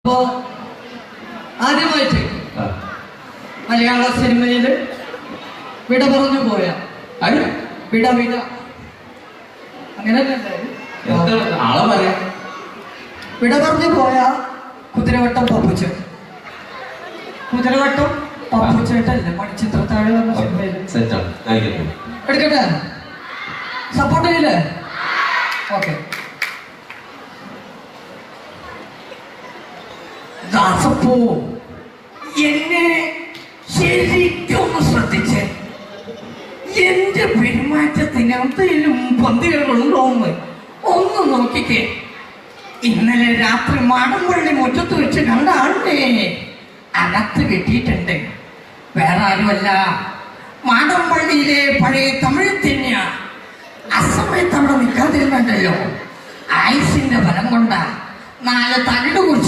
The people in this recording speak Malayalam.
അപ്പോ ആദ്യമായിട്ട് മലയാള സിനിമയിൽ വിട പറഞ്ഞു പോയ വിട വിട അങ്ങനെ വിട പറഞ്ഞു പോയ കുതിരവട്ടം പപ്പുച്ചേട്ടൻ. കുതിരവട്ടം പപ്പുച്ചേട്ടല്ലേ മണിച്ചിത്രത്താഴ് എന്ന സിനിമയിൽ എടുക്കട്ടെ, സപ്പോർട്ട് ചെയ്യില്ലേ? ഓക്കെ. ദാസപ്പോ എന്നെ ശരിക്കും ശ്രദ്ധിച്ച് എന്റെ പെരുമാറ്റത്തിന് എന്തെങ്കിലും പന്തികളുണ്ടോന്ന് ഒന്ന് നോക്കിക്കേ. ഇന്നലെ രാത്രി മാടമ്പള്ളി മുറ്റത്ത് വെച്ച് കണ്ട ആളുടെ അകത്ത് കെട്ടിയിട്ടുണ്ട്. വേറെ ആരുമല്ല, മാടമ്പള്ളിയിലെ പഴയ തമിഴ് തന്നെയ. അസമയത്ത് അവിടെ നിൽക്കാതിരുന്നുണ്ടല്ലോ, ആയുസിന്റെ ഫലം കൊണ്ട 4 തകിട് കുറിച്ച്